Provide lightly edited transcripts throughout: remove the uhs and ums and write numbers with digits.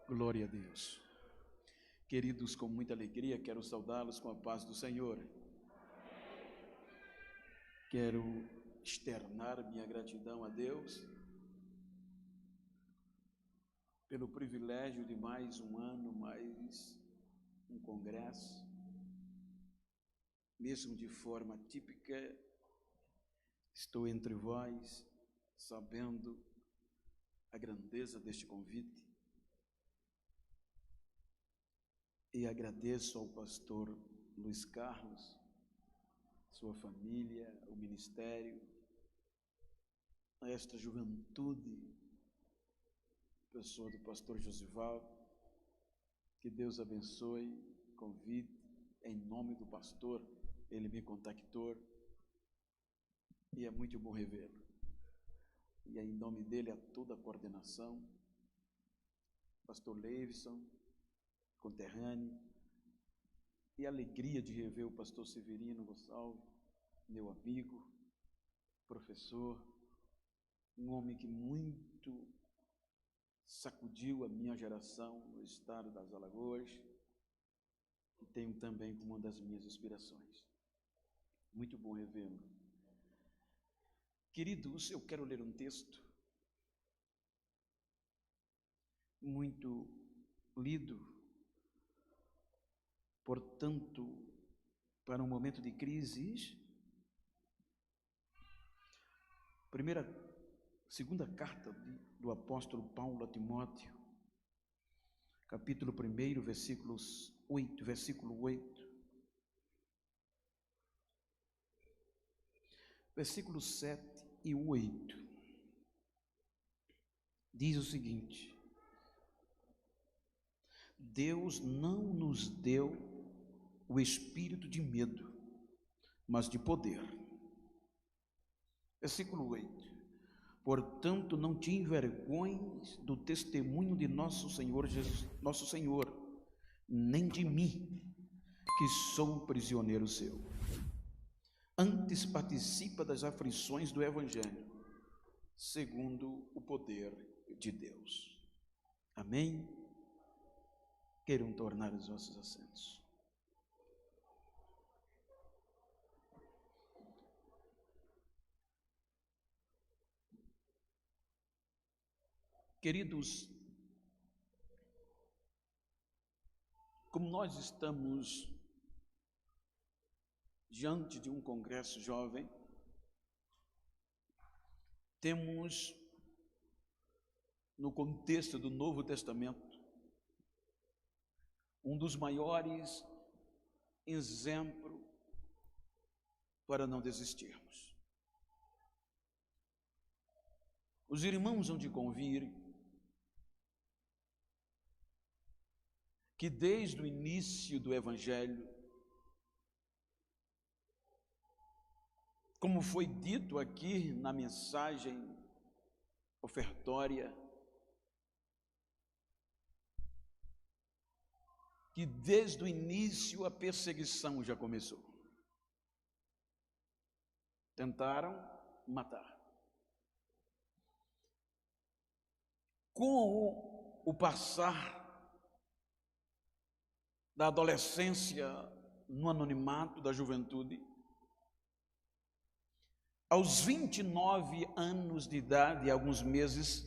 Glória a Deus. Queridos, com muita alegria, quero saudá-los com a paz do Senhor. Quero externar minha gratidão a Deus pelo privilégio de mais um ano, mais um congresso, mesmo de forma típica. Estou entre vós, sabendo a grandeza deste convite, e agradeço ao pastor Luiz Carlos, sua família, o ministério, a esta juventude, pessoa do pastor Josival. Que Deus abençoe, convite, em nome do pastor. Ele me contactou e é muito bom revê-lo. E em nome dele a toda a coordenação, pastor Leivson, conterrâneo, e a alegria de rever o pastor Severino Gonçalves, meu amigo, professor, um homem que muito sacudiu a minha geração no estado das Alagoas, e tenho também como uma das minhas inspirações. Muito bom revê-lo. Queridos, eu quero ler um texto muito lido, portanto, para um momento de crises. Segunda carta do apóstolo Paulo a Timóteo, capítulo 1, versículo 8, versículos 7 e 8, diz o seguinte: Deus não nos deu o espírito de medo, mas de poder. Versículo 8: Portanto, não te envergonhes do testemunho de nosso Senhor Jesus, nosso Senhor, nem de mim, que sou prisioneiro seu. Antes participa das aflições do Evangelho, segundo o poder de Deus. Amém? Queiram tornar os vossos assentos. Queridos, como nós estamos diante de um congresso jovem, temos no contexto do Novo Testamento um dos maiores exemplos para não desistirmos. Os irmãos hão de convir que desde o início do Evangelho, como foi dito aqui na mensagem ofertória, que desde o início a perseguição já começou. Tentaram matar. Com o passar da adolescência no anonimato da juventude, aos 29 anos de idade e alguns meses,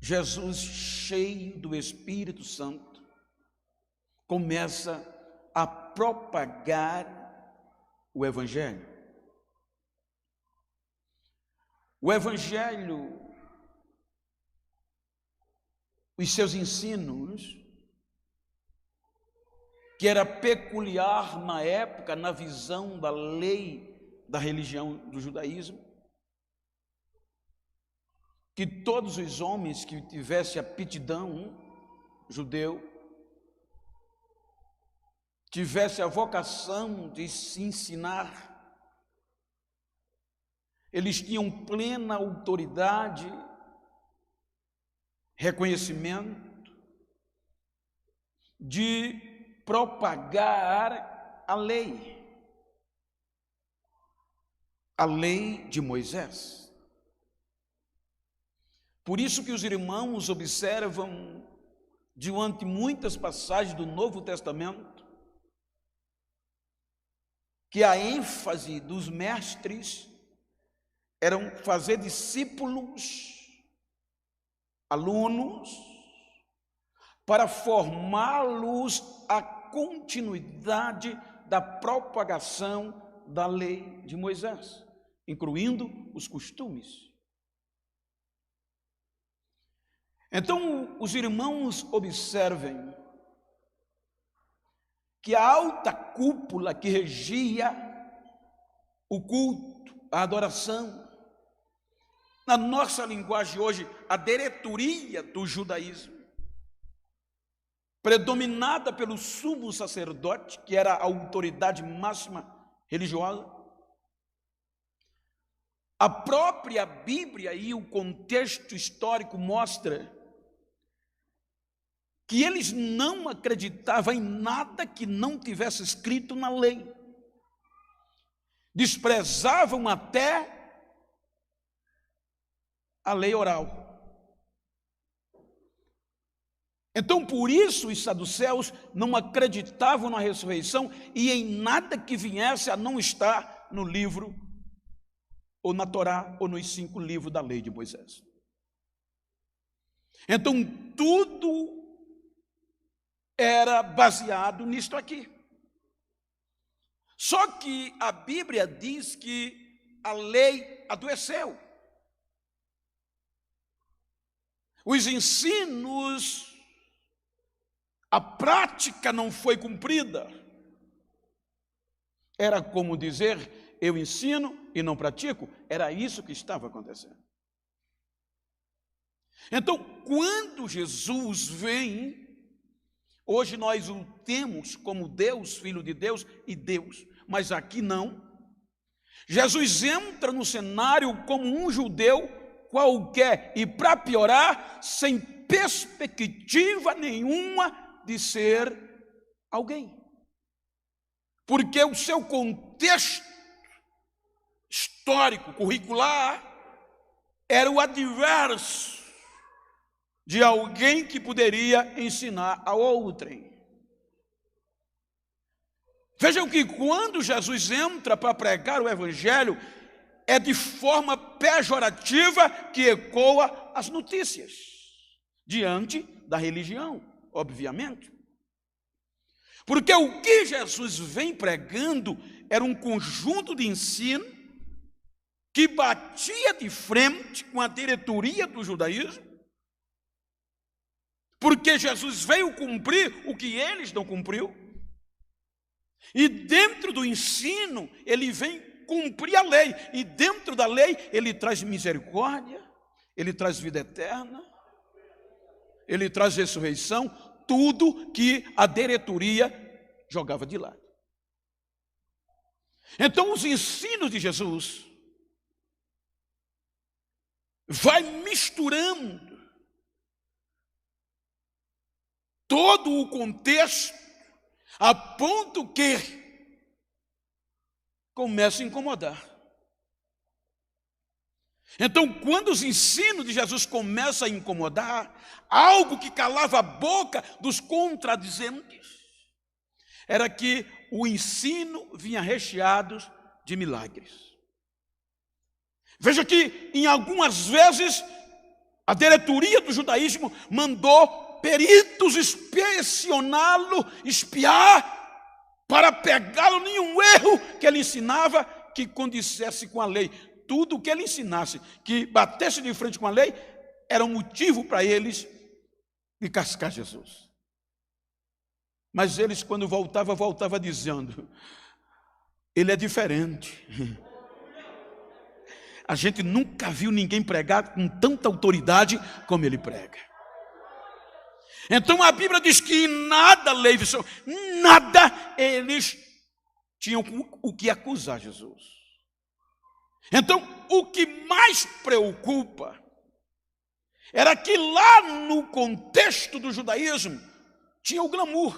Jesus, cheio do Espírito Santo, começa a propagar o Evangelho. O Evangelho, os seus ensinos, que era peculiar na época, na visão da lei da religião do judaísmo, que todos os homens que tivessem aptidão judeu, tivesse a vocação de se ensinar, eles tinham plena autoridade, reconhecimento de propagar a lei de Moisés. Por isso que os irmãos observam, diante muitas passagens do Novo Testamento, que a ênfase dos mestres eram fazer discípulos, alunos, para formá-los à continuidade da propagação da lei de Moisés, incluindo os costumes. Então, os irmãos observem que a alta cúpula que regia o culto, a adoração, na nossa linguagem hoje, a diretoria do judaísmo, predominada pelo sumo sacerdote, que era a autoridade máxima religiosa, a própria Bíblia e o contexto histórico mostra que eles não acreditavam em nada que não tivesse escrito na lei. Desprezavam até a lei oral. Então, por isso, os saduceus não acreditavam na ressurreição e em nada que viesse a não estar no livro, ou na Torá, ou nos 5 livros da lei de Moisés. Então, tudo era baseado nisto aqui. Só que a Bíblia diz que a lei adoeceu. Os ensinos, a prática não foi cumprida. Era como dizer, eu ensino e não pratico. Era isso que estava acontecendo. Então, quando Jesus vem, hoje nós o temos como Deus, Filho de Deus e Deus, mas aqui não. Jesus entra no cenário como um judeu qualquer e, para piorar, sem perspectiva nenhuma de ser alguém. Porque o seu contexto histórico, curricular, era o adverso de alguém que poderia ensinar a outrem. Vejam que quando Jesus entra para pregar o Evangelho, é de forma pejorativa que ecoa as notícias, diante da religião, obviamente. Porque o que Jesus vem pregando era um conjunto de ensino que batia de frente com a diretoria do judaísmo, porque Jesus veio cumprir o que eles não cumpriu, e dentro do ensino ele vem cumprir a lei, e dentro da lei ele traz misericórdia, ele traz vida eterna, ele traz ressurreição, tudo que a diretoria jogava de lado. Então os ensinos de Jesus vai misturando todo o contexto, a ponto que começa a incomodar. Então, quando os ensinos de Jesus começam a incomodar, algo que calava a boca dos contradizentes, era que o ensino vinha recheado de milagres. Veja que, em algumas vezes, a diretoria do judaísmo mandou peritos inspecioná-lo, espiar, para pegá-lo em um erro que ele ensinava que condissesse com a lei. Tudo o que ele ensinasse, que batesse de frente com a lei, era um motivo para eles de cascar Jesus. Mas eles, quando voltavam dizendo, ele é diferente. A gente nunca viu ninguém pregar com tanta autoridade como ele prega. Então a Bíblia diz que em nada, Leivson, nada eles tinham o que acusar Jesus. Então o que mais preocupa era que lá no contexto do judaísmo tinha o glamour.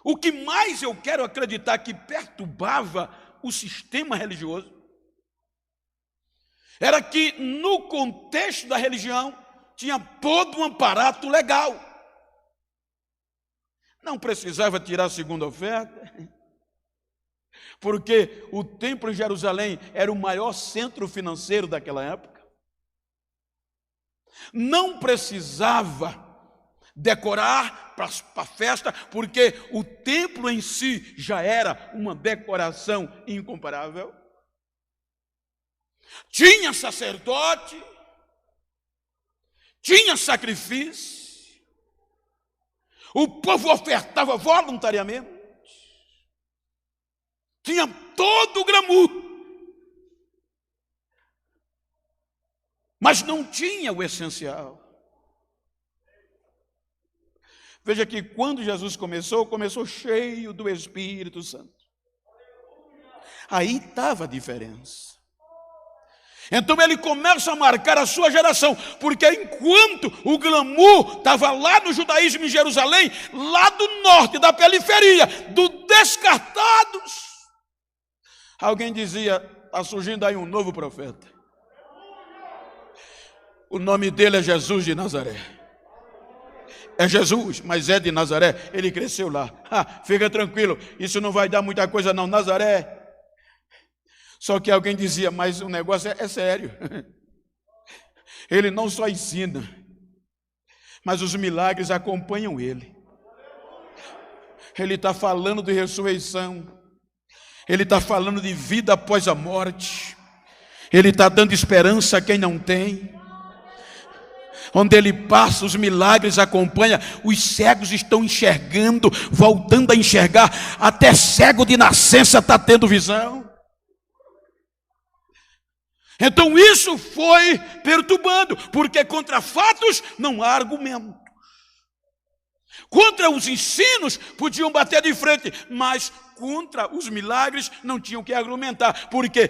O que mais eu quero acreditar que perturbava o sistema religioso era que no contexto da religião tinha todo um aparato legal. Não precisava tirar a segunda oferta, porque o templo em Jerusalém era o maior centro financeiro daquela época. Não precisava decorar para a festa, porque o templo em si já era uma decoração incomparável. Tinha sacerdote, tinha sacrifício, o povo ofertava voluntariamente, tinha todo o glamour, mas não tinha o essencial. Veja que quando Jesus começou cheio do Espírito Santo. Aí estava a diferença. Então ele começa a marcar a sua geração, porque enquanto o glamour estava lá no judaísmo em Jerusalém, lá do norte, da periferia, do descartados, alguém dizia, está surgindo aí um novo profeta. O nome dele é Jesus de Nazaré. É Jesus, mas é de Nazaré, ele cresceu lá. Fica tranquilo, isso não vai dar muita coisa não, Nazaré. Só que alguém dizia, mas o negócio é sério. Ele não só ensina, mas os milagres acompanham ele. Ele está falando de ressurreição. Ele está falando de vida após a morte. Ele está dando esperança a quem não tem. Onde ele passa, os milagres acompanham. Os cegos estão enxergando, voltando a enxergar. Até cego de nascença está tendo visão. Então isso foi perturbando, porque contra fatos não há argumento. Contra os ensinos podiam bater de frente, mas contra os milagres não tinham que argumentar, porque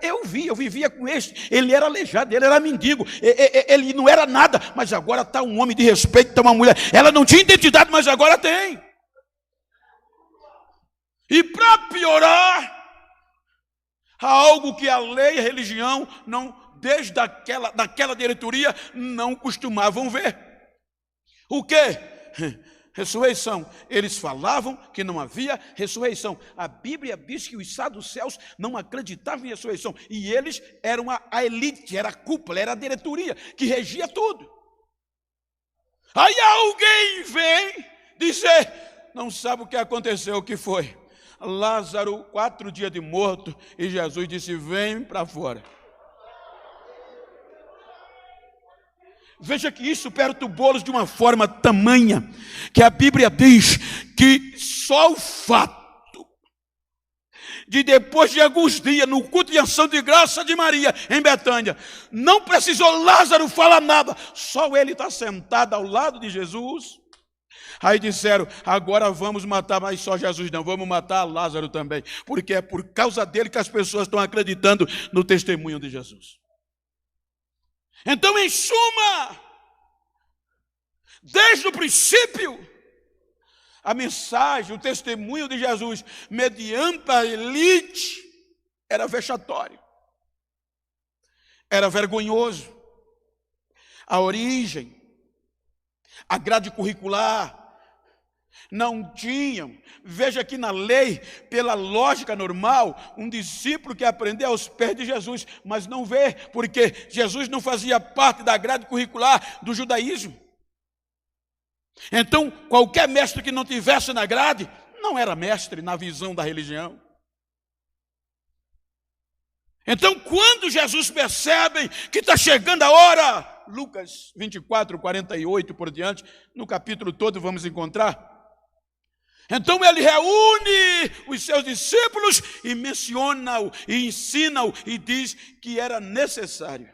eu vivia com este, ele era aleijado, ele era mendigo, ele não era nada, mas agora está um homem de respeito, está uma mulher, ela não tinha identidade, mas agora tem. E para piorar, há algo que a lei e a religião, desde daquela diretoria, não costumavam ver. O quê? Ressurreição. Eles falavam que não havia ressurreição. A Bíblia diz que os saduceus não acreditavam em ressurreição. E eles eram a elite, era a cúpula, era a diretoria que regia tudo. Aí alguém vem dizer, não sabe o que aconteceu, o que foi? Lázaro, 4 dias de morto, e Jesus disse, vem para fora. Veja que isso perturbou-los de uma forma tamanha, que a Bíblia diz que só o fato de depois de alguns dias, no culto de ação de graça de Maria, em Betânia, não precisou Lázaro falar nada, só ele está sentado ao lado de Jesus. Aí disseram, agora vamos matar, mas só Jesus não, vamos matar Lázaro também, porque é por causa dele que as pessoas estão acreditando no testemunho de Jesus. Então, em suma, desde o princípio, a mensagem, o testemunho de Jesus, mediante a elite, era vexatório, era vergonhoso. A origem, a grade curricular, não tinham. Veja que na lei, pela lógica normal, um discípulo que aprender aos pés de Jesus, mas não vê, porque Jesus não fazia parte da grade curricular do judaísmo. Então, qualquer mestre que não tivesse na grade, não era mestre na visão da religião. Então, quando Jesus percebe que está chegando a hora, Lucas 24, 48 por diante, no capítulo todo vamos encontrar. Então ele reúne os seus discípulos e menciona-o, e ensina-o, e diz que era necessário.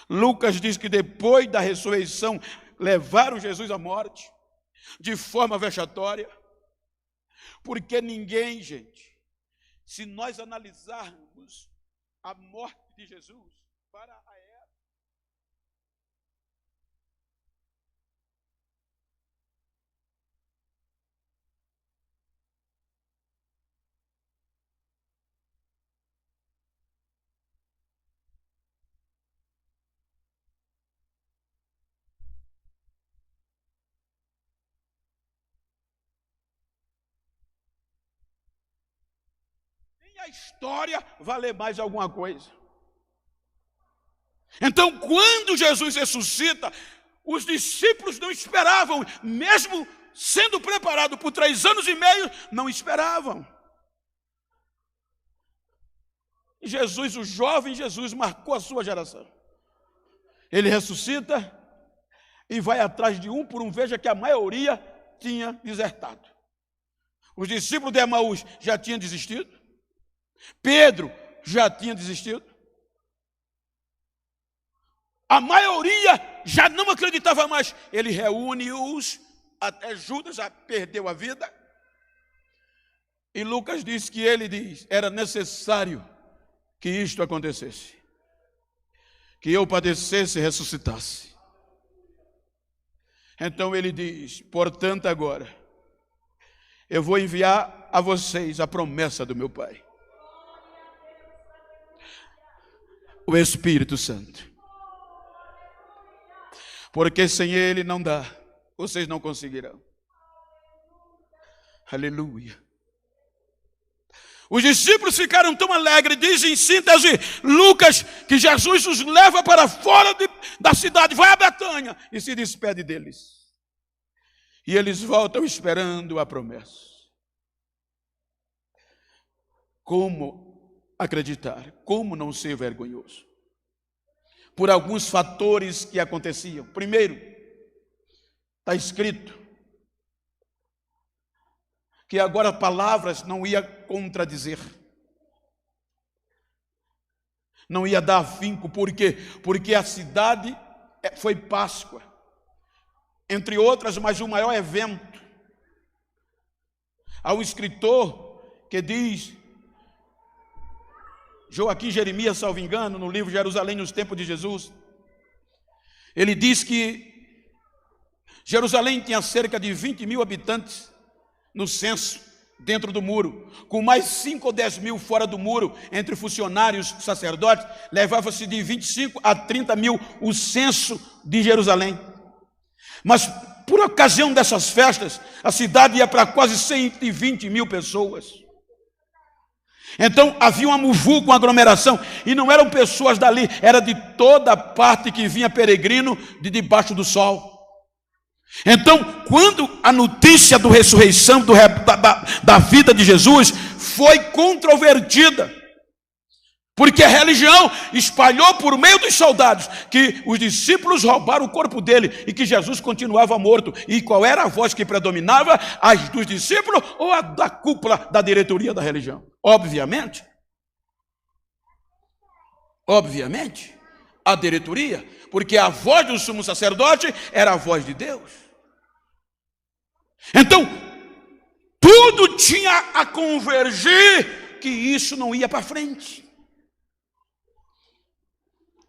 Lucas diz que depois da ressurreição, levaram Jesus à morte, de forma vexatória, porque ninguém, gente, se nós analisarmos a morte de Jesus para a época, a história valer mais alguma coisa. Então, quando Jesus ressuscita, os discípulos não esperavam, mesmo sendo preparado por 3 anos e meio, não esperavam. Jesus, o jovem Jesus, marcou a sua geração. Ele ressuscita e vai atrás de um por um. Veja que a maioria tinha desertado. Os discípulos de Emaús já tinham desistido. Pedro já tinha desistido. A maioria já não acreditava mais. Ele reúne-os, até Judas já perdeu a vida. E Lucas diz que era necessário que isto acontecesse, que eu padecesse e ressuscitasse. Então ele diz: portanto agora, eu vou enviar a vocês a promessa do meu Pai, o Espírito Santo. Porque sem ele não dá, vocês não conseguirão. Aleluia. Os discípulos ficaram tão alegres, diz em síntese Lucas, que Jesus os leva para fora da cidade, vai a Betânia e se despede deles. E eles voltam esperando a promessa. Como acreditar? Como não ser vergonhoso? Por alguns fatores que aconteciam. Primeiro, está escrito que agora palavras não ia contradizer, não ia dar vinco. Por quê? Porque a cidade foi Páscoa, entre outras, mas o maior evento. Há um escritor que diz, Joaquim Jeremias, salvo engano, no livro Jerusalém nos tempos de Jesus, ele diz que Jerusalém tinha cerca de 20 mil habitantes no censo, dentro do muro, com mais 5 ou 10 mil fora do muro, entre funcionários, sacerdotes, levava-se de 25 a 30 mil o censo de Jerusalém. Mas por ocasião dessas festas, a cidade ia para quase 120 mil pessoas. Então havia uma muvuca, uma aglomeração, e não eram pessoas dali, era de toda parte que vinha peregrino de debaixo do sol. Então, quando a notícia da ressurreição, da vida de Jesus, foi controvertida, porque a religião espalhou por meio dos soldados que os discípulos roubaram o corpo dele e que Jesus continuava morto. E qual era a voz que predominava? A dos discípulos ou a da cúpula da diretoria da religião? Obviamente, a diretoria, porque a voz do sumo sacerdote era a voz de Deus. Então, tudo tinha a convergir que isso não ia para frente.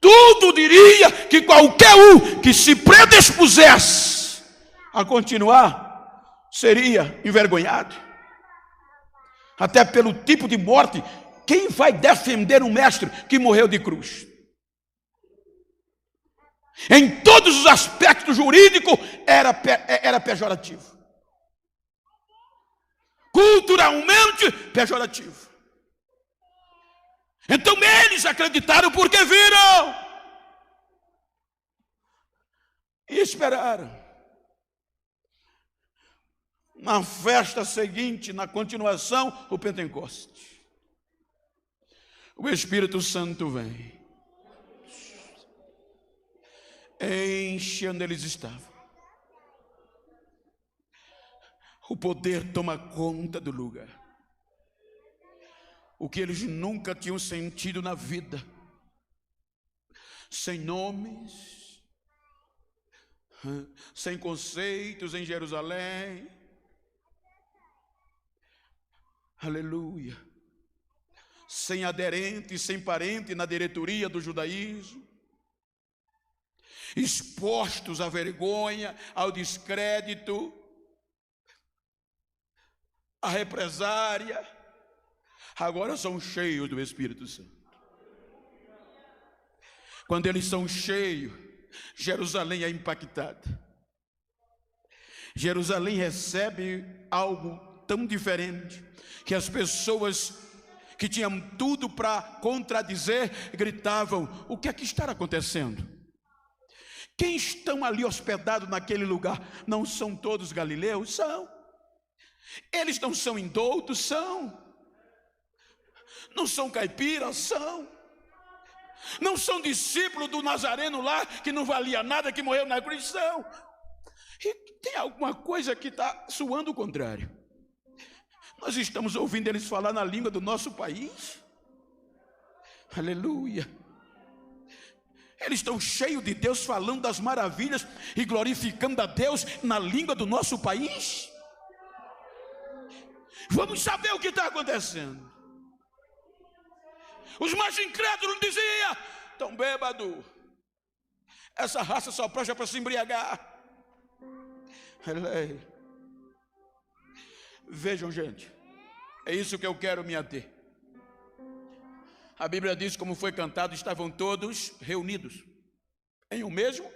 Tudo diria que qualquer um que se predispusesse a continuar seria envergonhado. Até pelo tipo de morte. Quem vai defender um mestre que morreu de cruz? Em todos os aspectos jurídicos era pejorativo. Culturalmente pejorativo. Então eles acreditaram porque viram e esperaram. Na festa seguinte, na continuação, o Pentecostes, o Espírito Santo vem, enche onde eles estavam. O poder toma conta do lugar. O que eles nunca tinham sentido na vida. Sem nomes, sem conceitos em Jerusalém. Aleluia. Sem aderente, sem parente na diretoria do judaísmo. Expostos à vergonha, ao descrédito, à represária. Agora são cheios do Espírito Santo. Quando eles são cheios, Jerusalém é impactada. Jerusalém recebe algo tão diferente que as pessoas que tinham tudo para contradizer, gritavam: o que é que está acontecendo? Quem estão ali hospedados naquele lugar? Não são todos galileus? São. Eles não são indoutos? São. Não são caipiras? São. Não são discípulos do Nazareno lá, que não valia nada, que morreu na cruz? São. E tem alguma coisa que está soando o contrário. Nós estamos ouvindo eles falar na língua do nosso país. Aleluia. Eles estão cheios de Deus, falando das maravilhas e glorificando a Deus na língua do nosso país. Vamos saber o que está acontecendo. Os mais incrédulos diziam: estão bêbados, essa raça só presta para se embriagar. Vejam, gente, é isso que eu quero me ater. A Bíblia diz, como foi cantado, estavam todos reunidos em um mesmo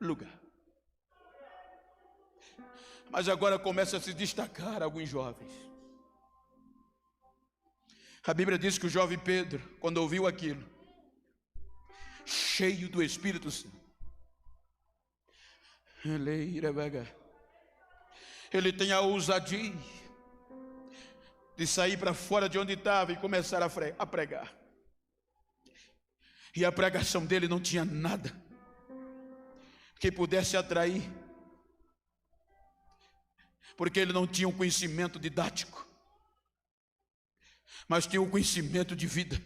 lugar. Mas agora começa a se destacar alguns jovens. A Bíblia diz que o jovem Pedro, quando ouviu aquilo, cheio do Espírito Santo, ele tem a ousadia de sair para fora de onde estava e começar a pregar. E a pregação dele não tinha nada que pudesse atrair, porque ele não tinha um conhecimento didático, mas tinha um conhecimento de vida.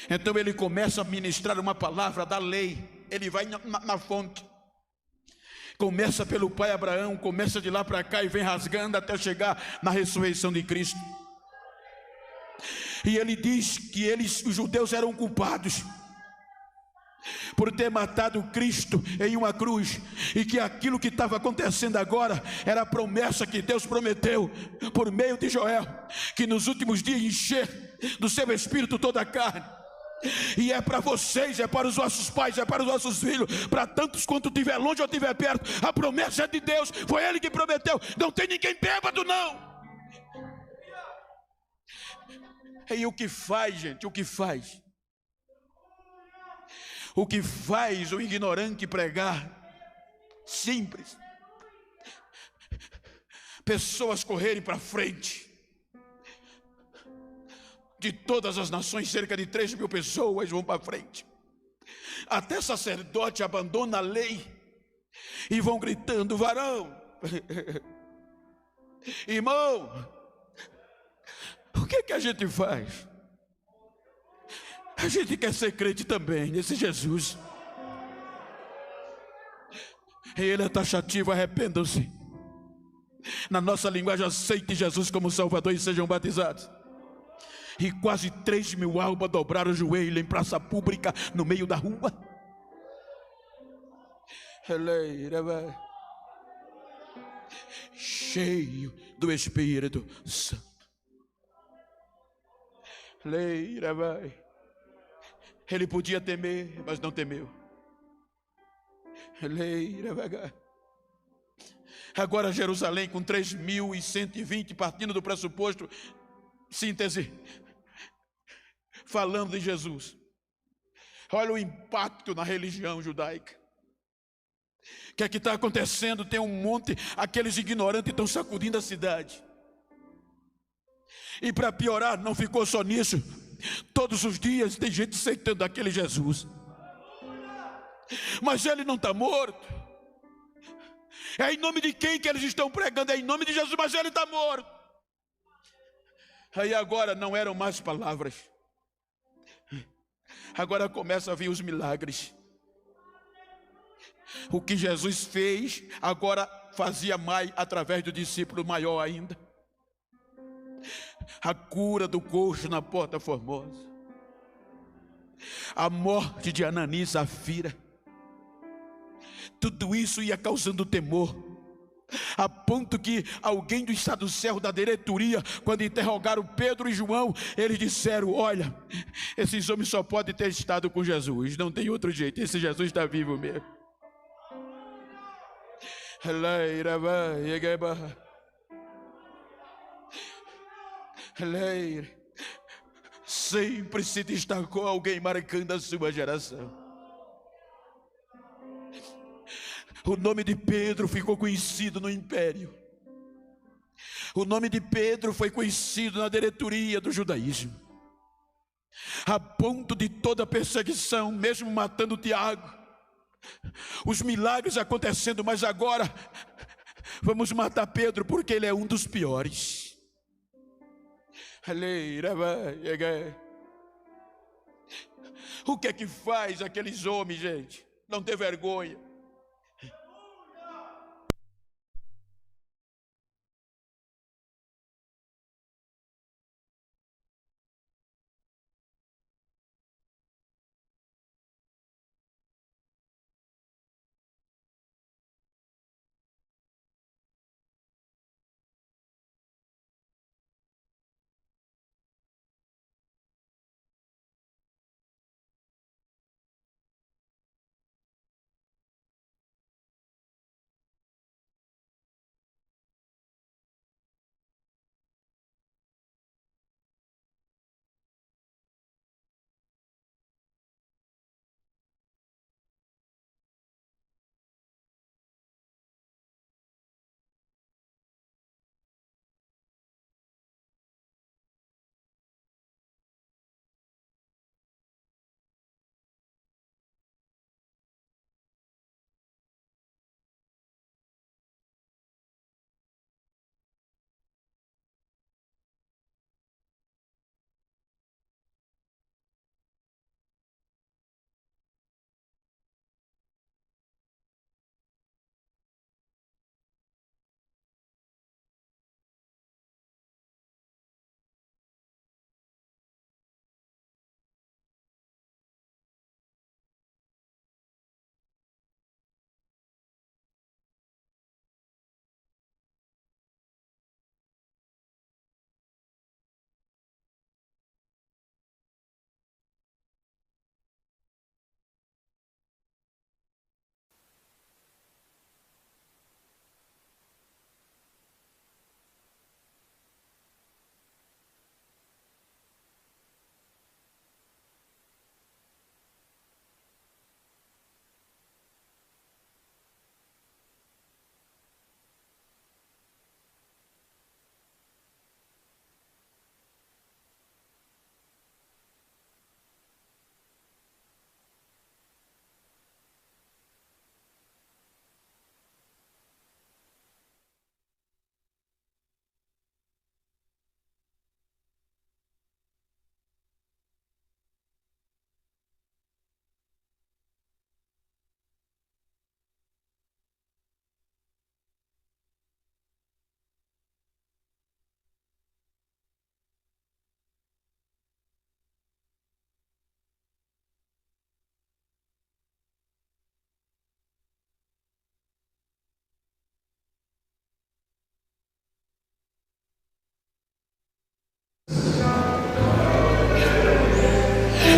Então ele começa a ministrar uma palavra da lei. Ele vai na fonte, começa pelo pai Abraão, começa de lá para cá e vem rasgando até chegar na ressurreição de Cristo. E ele diz que os judeus eram culpados por ter matado Cristo em uma cruz, e que aquilo que estava acontecendo agora era a promessa que Deus prometeu por meio de Joel, que nos últimos dias encher do seu Espírito toda a carne. E é para vocês, é para os vossos pais, é para os vossos filhos, para tantos quanto estiver longe ou estiver perto. A promessa é de Deus, foi Ele que prometeu. Não tem ninguém bêbado, não. E o que faz, gente? O que faz? O que faz o ignorante pregar? Simples. Pessoas correrem para frente. De todas as nações, cerca de 3.000 pessoas vão para frente. Até sacerdote abandona a lei e vão gritando: varão, irmão, o que a gente faz? A gente quer ser crente também nesse Jesus. E ele é taxativo: arrependam-se. Na nossa linguagem, aceitem Jesus como Salvador e sejam batizados. E quase 3.000 almas dobraram o joelho em praça pública, no meio da rua. Cheio do Espírito Santo. Ele podia temer, mas não temeu. Agora Jerusalém com 3.120, partindo do pressuposto, síntese, falando de Jesus. Olha o impacto na religião judaica. O que é que está acontecendo? Tem um monte, aqueles ignorantes estão sacudindo a cidade. E para piorar, não ficou só nisso. Todos os dias tem gente aceitando aquele Jesus. Mas ele não está morto. É em nome de quem que eles estão pregando? É em nome de Jesus, mas ele está morto. Aí agora não eram mais palavras. Agora começa a vir os milagres. O que Jesus fez, agora fazia mais através do discípulo maior ainda. A cura do coxo na Porta Formosa. A morte de Ananias e Safira. Tudo isso ia causando temor, a ponto que alguém do estado certo da diretoria, quando interrogaram Pedro e João, eles disseram: olha, esses homens só podem ter estado com Jesus, não tem outro jeito, esse Jesus está vivo mesmo. Sempre se destacou alguém marcando a sua geração. O nome de Pedro ficou conhecido no império. O nome de Pedro foi conhecido na diretoria do judaísmo, a ponto de toda perseguição, mesmo matando Tiago, os milagres acontecendo, mas agora vamos matar Pedro porque ele é um dos piores. O que é que faz aqueles homens, gente? Não ter vergonha.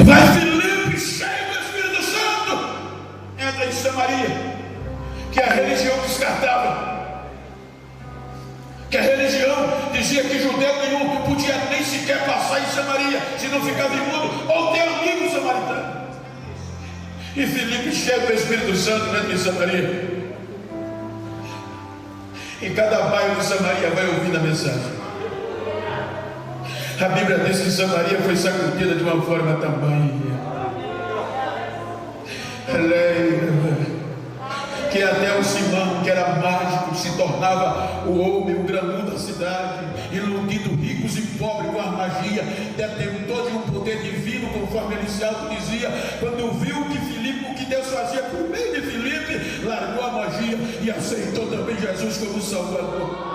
Vai Filipe, cheio do Espírito Santo, entra em Samaria, que a religião descartava, que a religião dizia que judeu nenhum podia nem sequer passar em Samaria, se não ficava imundo ou ter amigo samaritano. E Filipe, cheio do Espírito Santo, entra em Samaria. Em cada bairro de Samaria vai ouvindo a mensagem. A Bíblia diz que Samaria foi sacudida de uma forma tamanha que até o Simão, que era mágico, se tornava o homem, o granudo da cidade, iludindo ricos e pobres com a magia, detentor de um poder divino, conforme Eliseu dizia, quando viu que Filipe, o que Deus fazia por meio de Filipe, largou a magia e aceitou também Jesus como Salvador.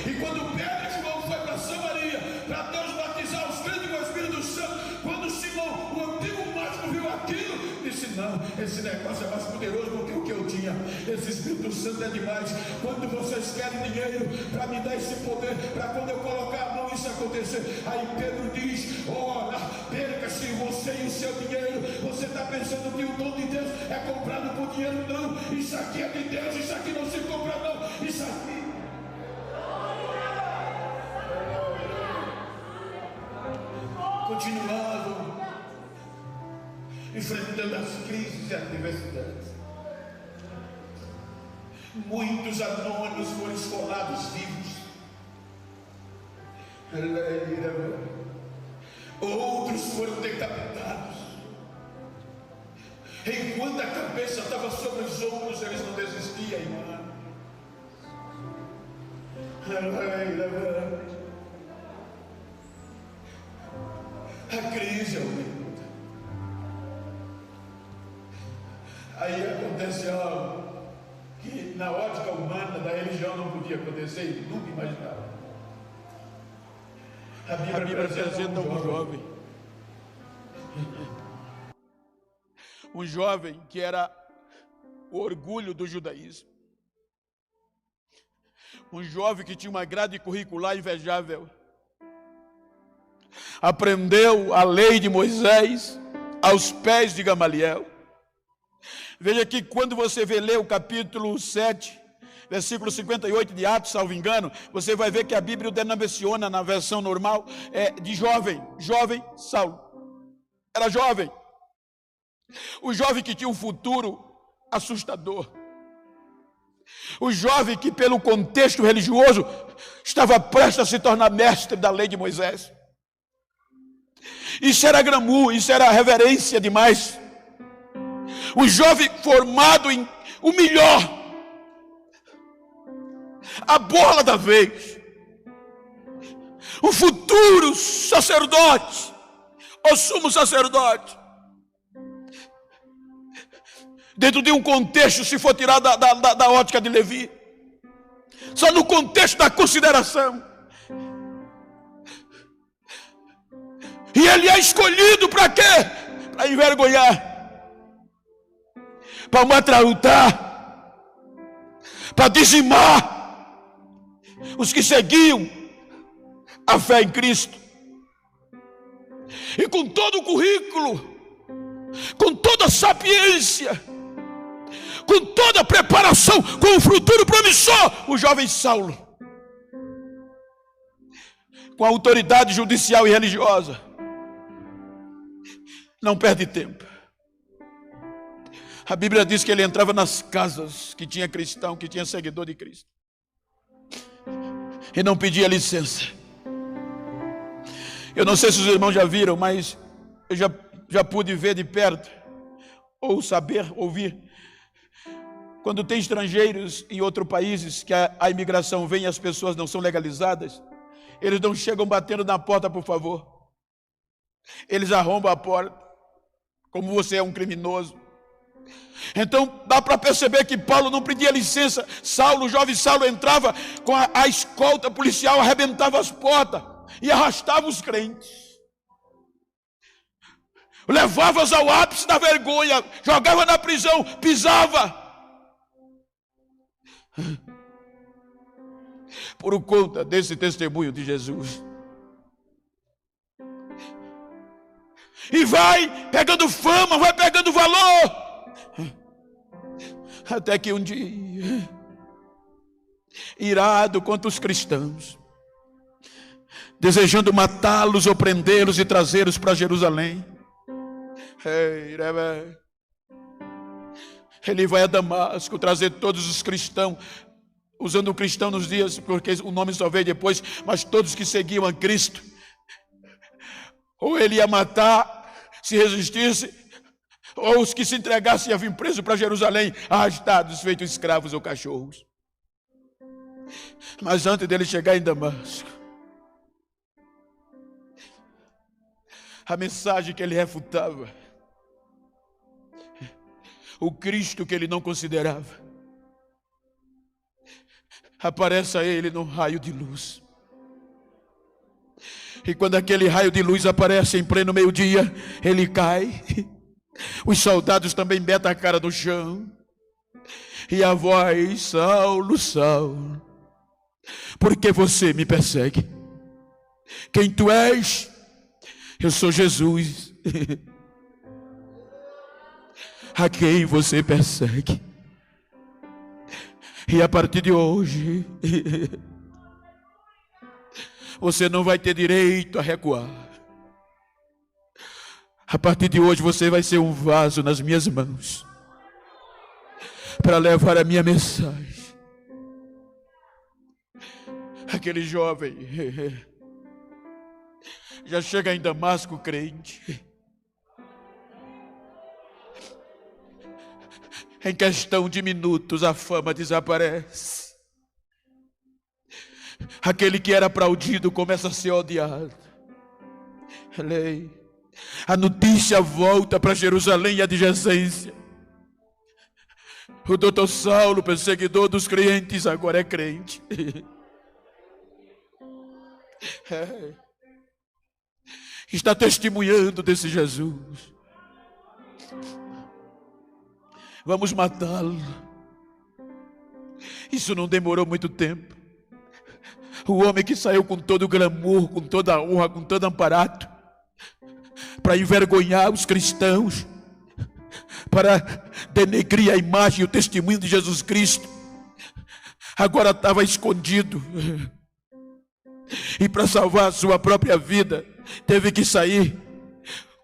E quando Pedro e João foi para Samaria, para Deus batizar os crentes com o Espírito Santo, quando Simão, o antigo mágico, viu aquilo, disse: não, esse negócio é mais poderoso do que o que eu tinha. Esse Espírito Santo é demais. Quando vocês querem dinheiro para me dar esse poder, para quando eu colocar a mão isso acontecer. Aí Pedro diz: olha, perca-se você e o seu dinheiro. Você está pensando que o dom de Deus é comprado por dinheiro? Não, isso aqui é de Deus, isso aqui não se compra não, isso aqui continuavam enfrentando as crises e adversidades. Muitos anônimos foram esfolados vivos. Outros foram decapitados. Enquanto a cabeça estava sobre os ombros, eles não desistiam, irmã. A crise aumenta. Aí acontece algo que na ótica humana da religião não podia acontecer e nunca imaginava. A Bíblia apresenta um jovem. Um jovem que era o orgulho do judaísmo. Um jovem que tinha uma grade curricular invejável. Aprendeu a lei de Moisés aos pés de Gamaliel. Veja que quando você ler o capítulo 7, versículo 58 de Atos, salvo engano, você vai ver que a Bíblia o denomina na versão normal de jovem Saulo. Era jovem. O jovem que tinha um futuro assustador. O jovem que, pelo contexto religioso, estava prestes a se tornar mestre da lei de Moisés. Isso era glamour, isso era reverência demais. O jovem formado em o melhor, a bola da vez, o futuro sacerdote, o sumo sacerdote. Dentro de um contexto, se for tirar da ótica de Levi, só no contexto da consideração. E ele é escolhido para quê? Para envergonhar, para maltratar, para dizimar os que seguiam a fé em Cristo. E com todo o currículo, com toda a sapiência, com toda a preparação, com o futuro promissor, o jovem Saulo, com a autoridade judicial e religiosa, não perde tempo. A Bíblia diz que ele entrava nas casas que tinha cristão, que tinha seguidor de Cristo, e não pedia licença. Eu não sei se os irmãos já viram, mas eu já pude ver de perto, ou saber, ouvir, quando tem estrangeiros em outros países que a imigração vem e as pessoas não são legalizadas, eles não chegam batendo na porta, por favor. Eles arrombam a porta, como você é um criminoso. Então dá para perceber que Paulo não pedia licença. Saulo, o jovem Saulo, entrava com a escolta policial, arrebentava as portas e arrastava os crentes, levava-os ao ápice da vergonha, jogava na prisão, pisava, por conta desse testemunho de Jesus. E vai pegando fama, vai pegando valor, até que um dia, irado contra os cristãos, desejando matá-los ou prendê-los e trazê-los para Jerusalém, ele vai a Damasco trazer todos os cristãos, usando o cristão nos dias, porque o nome só veio depois, mas todos que seguiam a Cristo, ou ele ia matar, se resistisse, ou os que se entregassem iam vir presos para Jerusalém, arrastados, feitos escravos ou cachorros. Mas antes dele chegar em Damasco, a mensagem que ele refutava, o Cristo que ele não considerava, aparece a ele num raio de luz. E quando aquele raio de luz aparece em pleno meio-dia, ele cai. Os soldados também metem a cara no chão. E a voz: Saulo, Saulo, por que você me persegue? Quem tu és? Eu sou Jesus, a quem você persegue. E a partir de hoje, você não vai ter direito a recuar. A partir de hoje você vai ser um vaso nas minhas mãos para levar a minha mensagem. Aquele jovem já chega em Damasco crente. Em questão de minutos a fama desaparece. Aquele que era aplaudido começa a ser odiado. A notícia volta para Jerusalém e adjacência. O doutor Saulo, perseguidor dos crentes, agora é crente. Está testemunhando desse Jesus. Vamos matá-lo. Isso não demorou muito tempo. O homem que saiu com todo o glamour, com toda a honra, com todo o aparato, para envergonhar os cristãos, para denegrir a imagem e o testemunho de Jesus Cristo, agora estava escondido. E para salvar a sua própria vida, teve que sair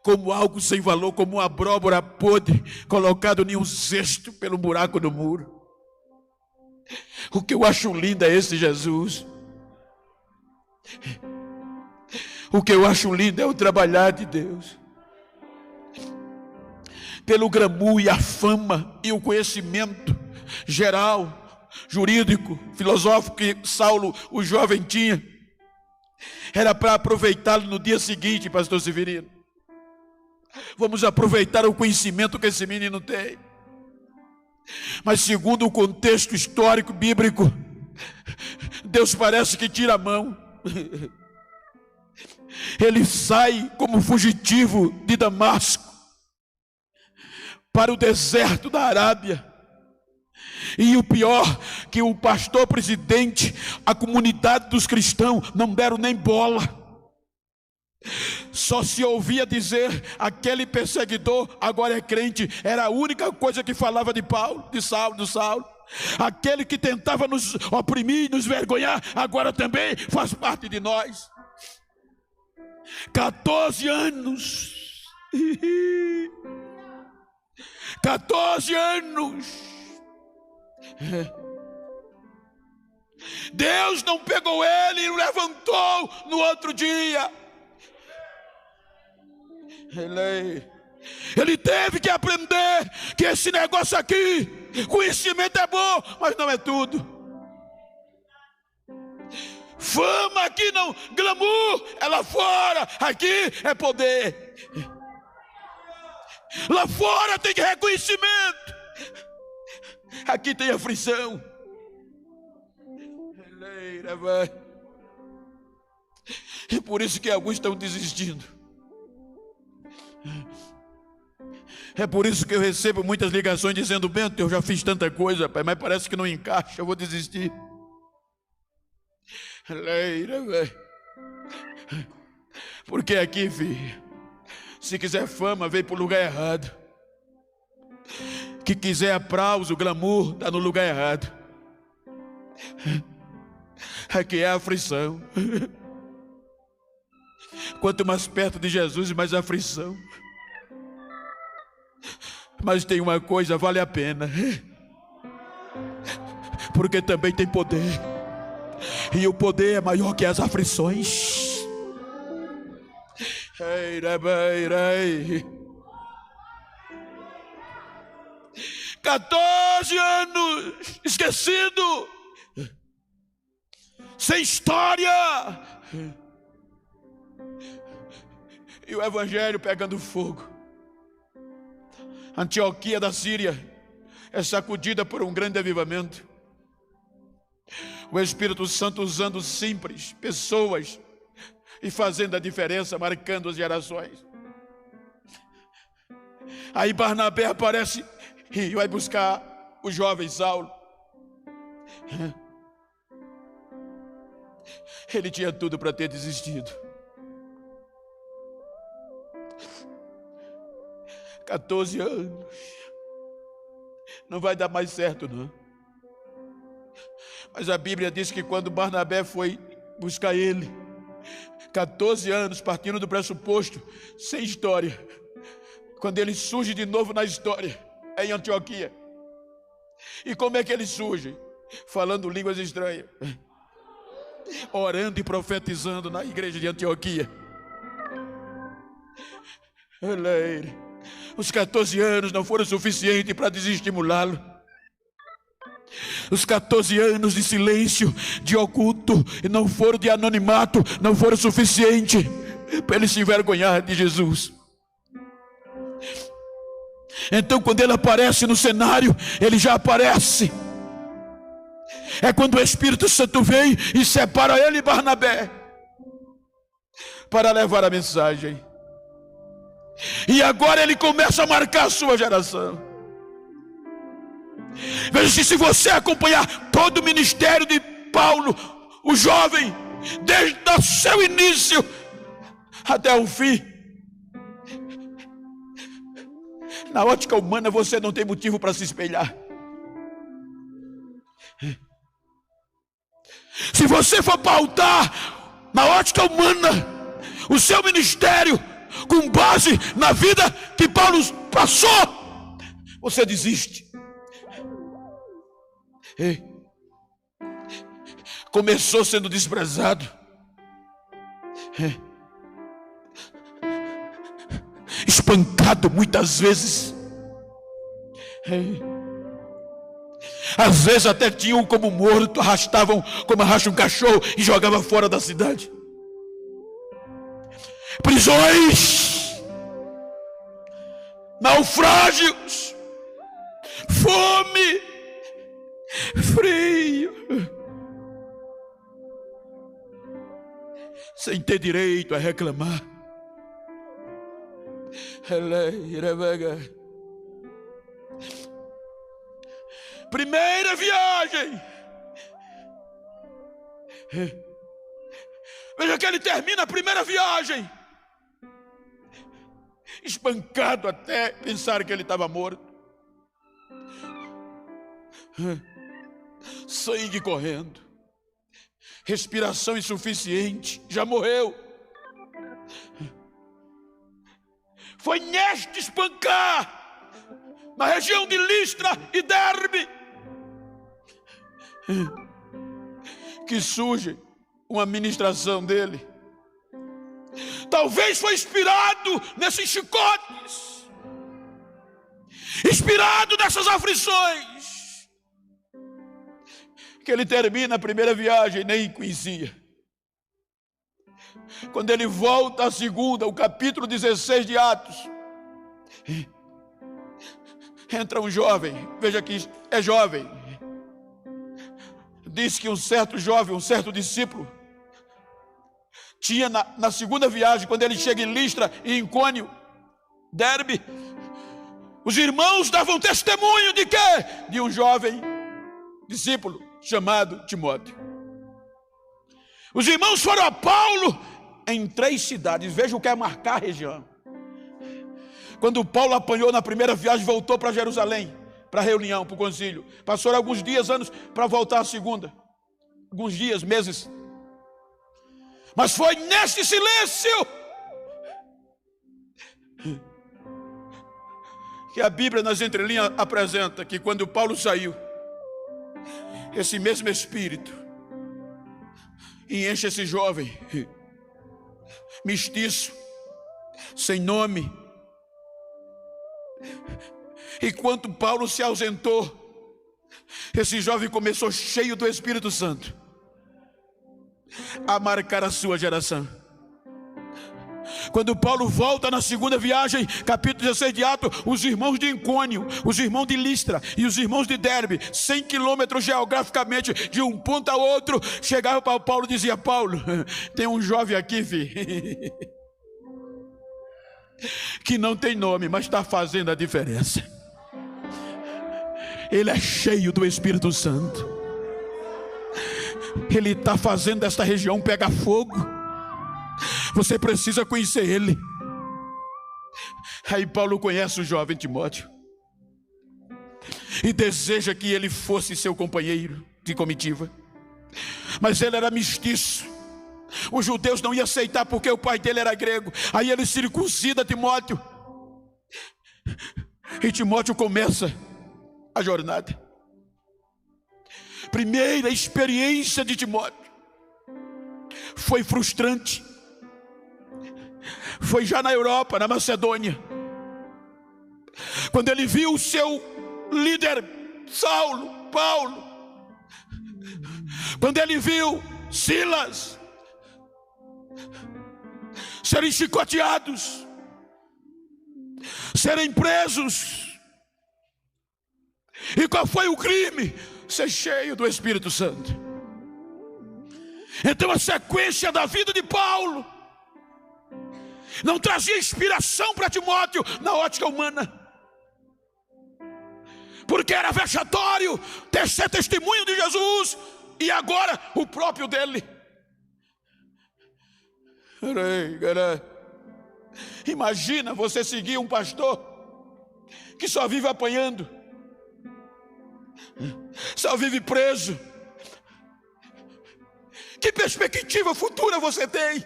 como algo sem valor, como uma abóbora podre, colocado em um cesto pelo buraco do muro. O que eu acho lindo é esse Jesus. O que eu acho lindo é o trabalhar de Deus. Pelo glamour e a fama e o conhecimento geral, jurídico, filosófico que Saulo, o jovem, tinha, era para aproveitá-lo no dia seguinte, pastor Severino. Vamos aproveitar o conhecimento que esse menino tem. Mas segundo o contexto histórico bíblico, Deus parece que tira a mão. Ele sai como fugitivo de Damasco para o deserto da Arábia. E o pior, que o pastor presidente, a comunidade dos cristãos não deram nem bola. Só se ouvia dizer: aquele perseguidor agora é crente. Era a única coisa que falava de Paulo, de Saulo. Aquele que tentava nos oprimir, nos vergonhar, agora também faz parte de nós. 14 anos. 14 anos. Deus não pegou ele e o levantou no outro dia. Ele teve que aprender que esse negócio aqui, conhecimento é bom, mas não é tudo. Fama aqui não, glamour é lá fora, aqui é poder. Lá fora tem reconhecimento, aqui tem aflição. E por isso que alguns estão desistindo. É por isso que eu recebo muitas ligações dizendo: Bento, eu já fiz tanta coisa, pai, mas parece que não encaixa, eu vou desistir. Porque aqui, filho, se quiser fama, vem para o lugar errado. Que quiser aplauso, glamour, está no lugar errado. Aqui é a aflição. Quanto mais perto de Jesus, mais aflição. Mas tem uma coisa, vale a pena, porque também tem poder, e o poder é maior que as aflições. 14 anos esquecido, sem história, e o evangelho pegando fogo. Antioquia da Síria é sacudida por um grande avivamento. O Espírito Santo usando simples pessoas e fazendo a diferença, marcando as gerações. Aí Barnabé aparece e vai buscar o jovem Saulo. Ele tinha tudo para ter desistido. 14 anos. Não vai dar mais certo, não. Mas a Bíblia diz que quando Barnabé foi buscar ele, 14 anos, partindo do pressuposto, sem história, quando ele surge de novo na história, é em Antioquia. E como é que ele surge? Falando línguas estranhas, orando e profetizando na igreja de Antioquia. Os 14 anos não foram suficientes para desestimulá-lo. Os 14 anos de silêncio, de oculto, e não foram de anonimato, não foram suficientes para ele se envergonhar de Jesus. Então, quando ele aparece no cenário, ele já aparece. É quando o Espírito Santo vem e separa ele e Barnabé para levar a mensagem. E agora ele começa a marcar a sua geração. Veja, se você acompanhar todo o ministério de Paulo, o jovem, desde o seu início até o fim, na ótica humana você não tem motivo para se espelhar. Se você for pautar na ótica humana o seu ministério com base na vida que Paulo passou, você desiste. Começou sendo desprezado, espancado muitas vezes, às vezes até tinham como morto, arrastavam como arrasta um cachorro e jogavam fora da cidade. Prisões, naufrágios, fome, frio, sem ter direito a reclamar. Primeira viagem. Veja que ele termina a primeira viagem espancado até pensar que ele estava morto, sangue correndo, respiração insuficiente, já morreu. Foi neste espancar, na região de Listra e Derbe, que surge uma ministração dele. Talvez foi inspirado nesses chicotes, inspirado nessas aflições, que ele termina a primeira viagem, nem conhecia. Quando ele volta à segunda, o capítulo 16 de Atos, entra um jovem, veja que é jovem. Diz que um certo jovem, um certo discípulo, tinha na segunda viagem, quando ele chega em Listra e em Icônio, Derbe, os irmãos davam testemunho de quê? De um jovem discípulo chamado Timóteo. Os irmãos foram a Paulo em 3 cidades. Veja o que é marcar a região. Quando Paulo apanhou na primeira viagem, voltou para Jerusalém, para a reunião, para o concílio. Passou alguns dias, anos, para voltar à segunda. Alguns dias, meses. Mas foi nesse silêncio que a Bíblia, nas entrelinhas, apresenta que quando Paulo saiu, esse mesmo Espírito e enche esse jovem mestiço, sem nome. E quando Paulo se ausentou, esse jovem começou, cheio do Espírito Santo, a marcar a sua geração. Quando Paulo volta na segunda viagem, capítulo 16 de Atos, os irmãos de Icônio, os irmãos de Listra e os irmãos de Derbe, 100 quilômetros geograficamente de um ponto a outro, chegavam para Paulo e diziam: Paulo, tem um jovem aqui, filho, que não tem nome, mas está fazendo a diferença. Ele é cheio do Espírito Santo. Ele está fazendo esta região pegar fogo. Você precisa conhecer ele. Aí Paulo conhece o jovem Timóteo e deseja que ele fosse seu companheiro de comitiva. Mas ele era mestiço. Os judeus não iam aceitar porque o pai dele era grego. Aí ele circuncida Timóteo E Timóteo começa a jornada. Primeira experiência de Timóteo foi frustrante. Foi já na Europa, na Macedônia, quando ele viu o seu líder Paulo, quando ele viu Silas serem chicoteados, serem presos. E qual foi o crime? Ser cheio do Espírito Santo. Então a sequência da vida de Paulo não trazia inspiração para Timóteo na ótica humana, porque era vexatório ter ser testemunho de Jesus, e agora o próprio dele. Imagina você seguir um pastor que só vive apanhando, só vive preso. Que perspectiva futura você tem?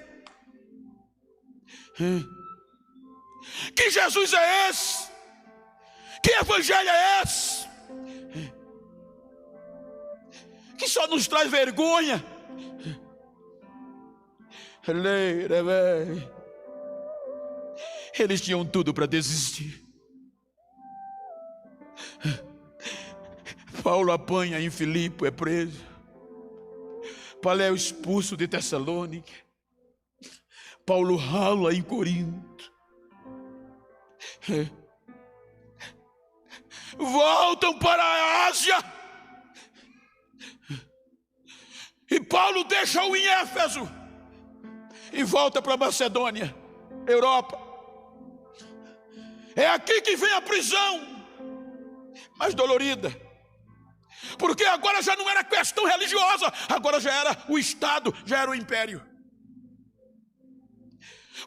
Que Jesus é esse? Que evangelho é esse? Que só nos traz vergonha. Eles tinham tudo para desistir. Paulo apanha em Filipe, é preso. Paulo é expulso de Tessalônica. Paulo rala em Corinto. Voltam para a Ásia. E Paulo deixa-o em Éfeso e volta para a Macedônia, Europa. É aqui que vem a prisão mais dolorida, porque agora já não era questão religiosa, agora já era o Estado, já era o império.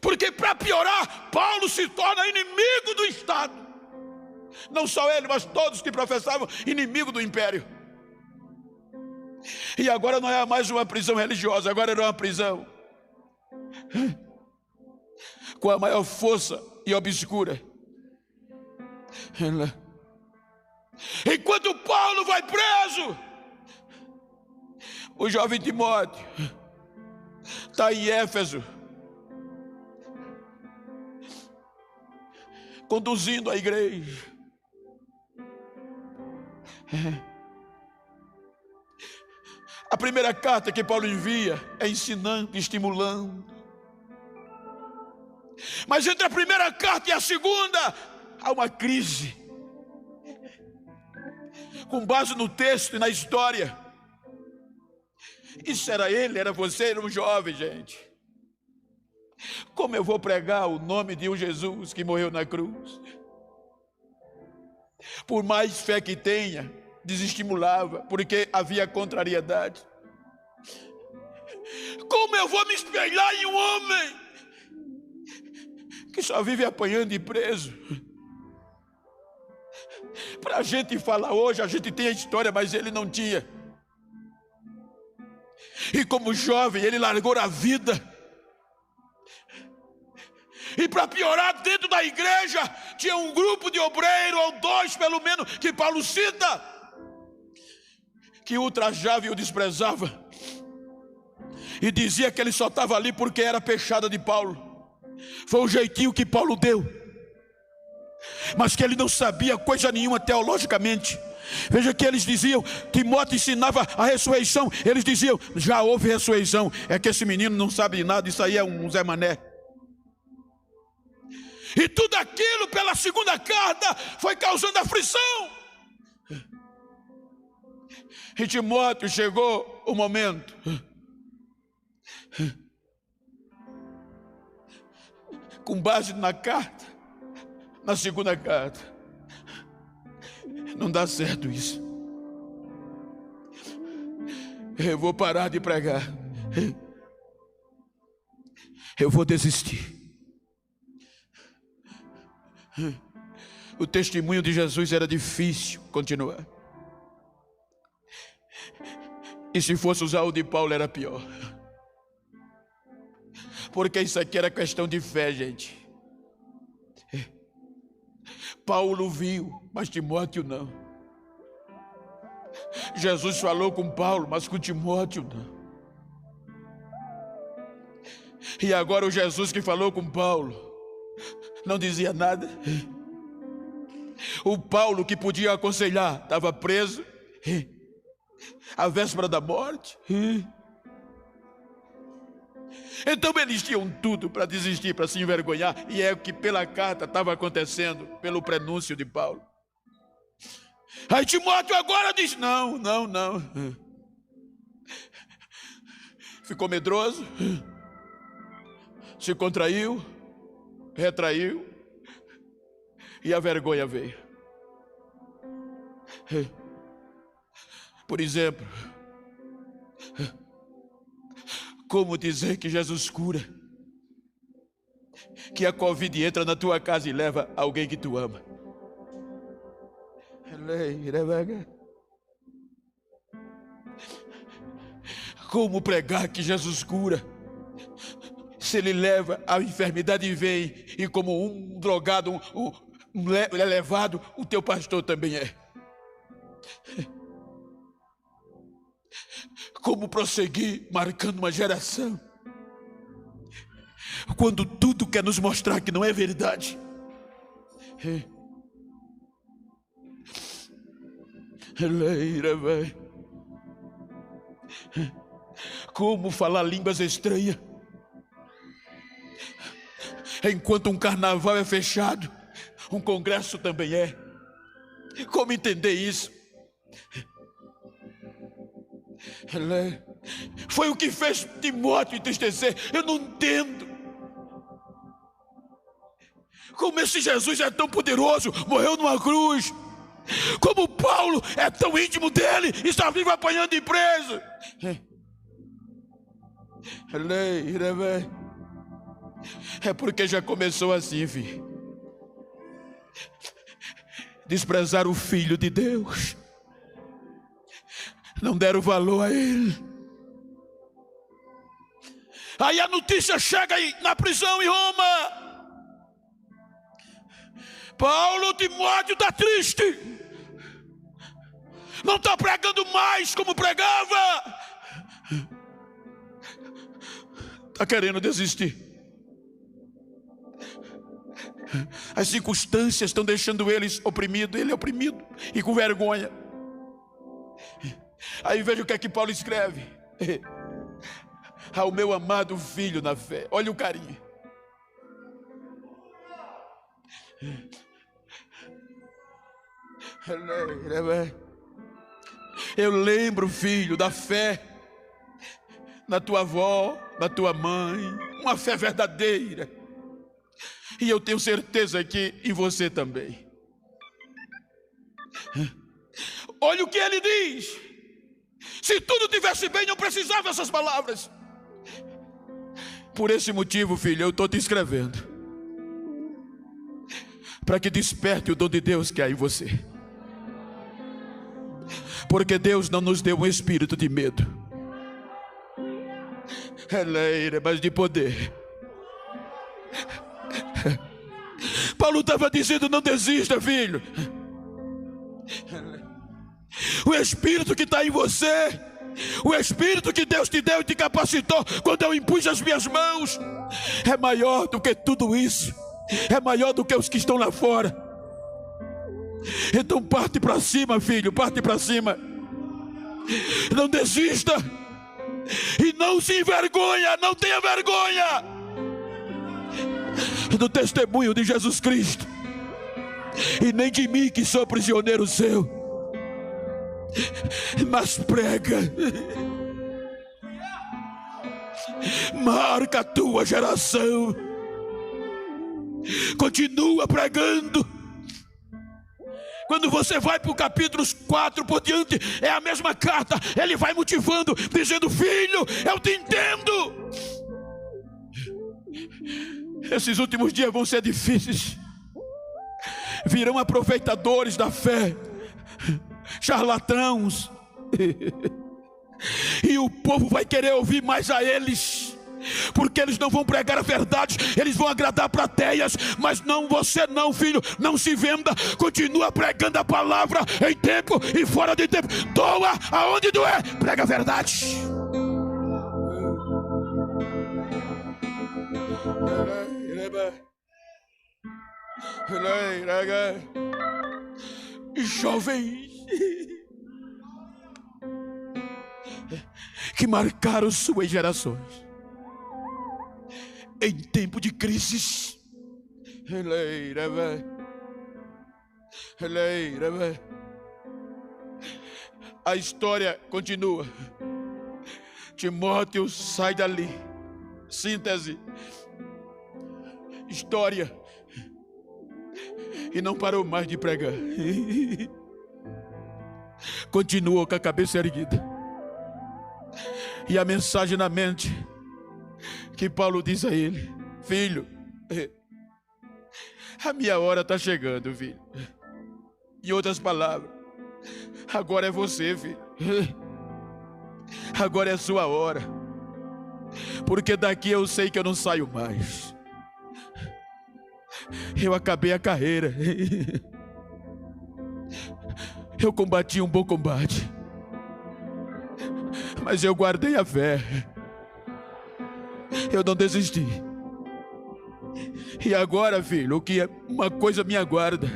Porque para piorar, Paulo se torna inimigo do Estado. Não só ele, mas todos que professavam, inimigo do império. E agora não é mais uma prisão religiosa, agora era uma prisão com a maior força e obscura. Enquanto Paulo vai preso, o jovem Timóteo está em Éfeso, conduzindo a igreja. A primeira carta que Paulo envia é ensinando, estimulando. Mas entre a primeira carta e a segunda, há uma crise. Com base no texto e na história. Isso era ele, era você, era um jovem, gente. Como eu vou pregar o nome de um Jesus que morreu na cruz? Por mais fé que tenha, desestimulava, porque havia contrariedade. Como eu vou me espelhar em um homem que só vive apanhando e preso? Para a gente falar hoje, a gente tem a história, mas ele não tinha. E como jovem, ele largou a vida. E para piorar, dentro da igreja tinha um grupo de obreiros, ou dois pelo menos, que Paulo cita, que o ultrajava e o desprezava, e dizia que ele só estava ali porque era peixada de Paulo. Foi o jeitinho que Paulo deu, mas que ele não sabia coisa nenhuma teologicamente. Veja que eles diziam, Timóteo ensinava a ressurreição, eles diziam, já houve ressurreição. É que esse menino não sabe de nada, isso aí é um Zé Mané. E tudo aquilo pela segunda carta foi causando aflição. E Timóteo, chegou o momento com base na carta, na segunda carta, não dá certo isso. Eu vou parar de pregar. Eu vou desistir. O testemunho de Jesus era difícil continuar. E se fosse usar o de Paulo era pior. Porque isso aqui era questão de fé, gente. Paulo viu, mas Timóteo não. Jesus falou com Paulo, mas com Timóteo não. E agora o Jesus que falou com Paulo não dizia nada. O Paulo que podia aconselhar estava preso, à véspera da morte. Então eles tinham tudo para desistir, para se envergonhar. E é o que pela carta estava acontecendo, pelo prenúncio de Paulo. Aí Timóteo agora diz: não. Ficou medroso, se contraiu, retraiu, e a vergonha veio. Por exemplo, como dizer que Jesus cura, que a Covid entra na tua casa e leva alguém que tu ama? Como pregar que Jesus cura, se ele leva a enfermidade e vem, e como um drogado, um levado, o teu pastor também é? Como prosseguir marcando uma geração, quando tudo quer nos mostrar que não é verdade? Como falar línguas estranhas, enquanto um carnaval é fechado, um congresso também é? Como entender isso? Foi o que fez Timóteo entristecer. Eu não entendo como esse Jesus é tão poderoso, morreu numa cruz, como Paulo é tão íntimo dele e está vivo apanhando e preso. É porque já começou assim, filho. Desprezar o Filho de Deus, não deram valor a ele. Aí a notícia chega na prisão em Roma: Paulo, Timóteo está triste, não está pregando mais como pregava, está querendo desistir. As circunstâncias estão deixando eles oprimidos, ele é oprimido e com vergonha. Aí veja o que é que Paulo escreve: ao meu amado filho na fé. Olha o carinho. Eu lembro, filho, da fé na tua avó, na tua mãe, uma fé verdadeira, e eu tenho certeza que em você também. Olha o que ele diz. Se tudo tivesse bem, não precisava dessas palavras. Por esse motivo, filho, eu estou te escrevendo, para que desperte o dom de Deus que há em você. Porque Deus não nos deu um espírito de medo, mas de poder. Paulo estava dizendo: não desista, filho. O Espírito que está em você, o Espírito que Deus te deu e te capacitou quando eu impus as minhas mãos, é maior do que tudo isso, é maior do que os que estão lá fora. Então parte para cima, filho, parte para cima. Não desista e não se envergonha, não tenha vergonha do testemunho de Jesus Cristo, e nem de mim que sou prisioneiro seu, mas prega, marca a tua geração, continua pregando. Quando você vai para o capítulo 4 por diante, é a mesma carta. Ele vai motivando, dizendo: filho, eu te entendo. Esses últimos dias vão ser difíceis. Virão aproveitadores da fé, charlatãos, e o povo vai querer ouvir mais a eles. porque eles não vão pregar a verdade, eles vão agradar plateias, mas não, você não, filho, não se venda, continua pregando a palavra em tempo e fora de tempo, doa aonde doer, prega a verdade. Jovens que marcaram suas gerações em tempo de crises, a história continua. Timóteo sai dali. Síntese, história, e não parou mais de pregar. Continuou com a cabeça erguida, e a mensagem na mente que Paulo diz a ele: filho, a minha hora está chegando, filho. Em outras palavras, agora é você, filho. Agora é a sua hora, porque daqui eu sei que eu não saio mais. Eu acabei a carreira, eu combati um bom combate, mas eu guardei a fé, eu não desisti. E agora, filho, o que é uma coisa me aguarda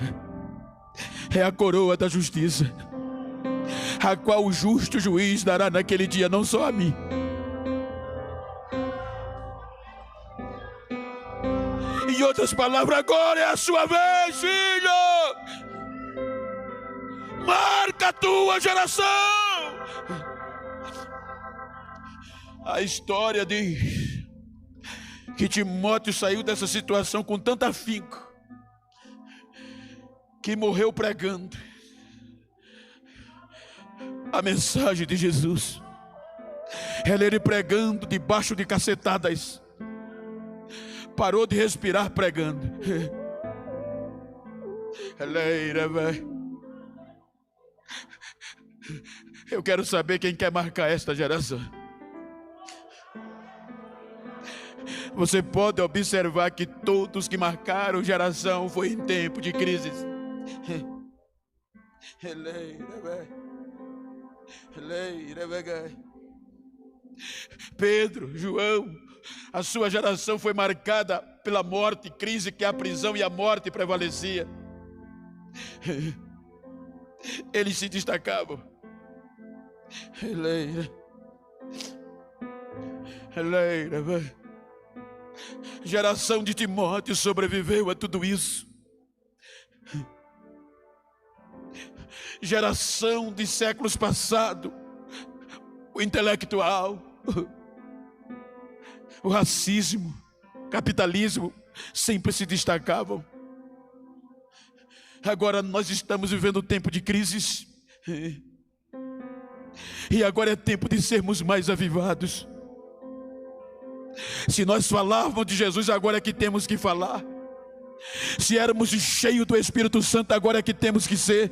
é a coroa da justiça, a qual o justo juiz dará naquele dia, não só a mim. Em outras palavras, agora é a sua vez, filho. Marca a tua geração. A história diz que Timóteo saiu dessa situação com tanto afinco que morreu pregando a mensagem de Jesus. Ele pregando debaixo de cacetadas, parou de respirar pregando. Eu quero saber quem quer marcar esta geração. Você pode observar que todos que marcaram geração foi em tempo de crises. Pedro, João, a sua geração foi marcada pela morte, crise, que a prisão e a morte prevalecia. Eles se destacavam. Geração de Timóteo sobreviveu a tudo isso. Geração de séculos passados, o intelectual, o racismo, capitalismo sempre se destacavam. Agora nós estamos vivendo um tempo de crises, e agora é tempo de sermos mais avivados. Se nós falarmos de Jesus, agora é que temos que falar. Se éramos cheios do Espírito Santo, agora é que temos que ser.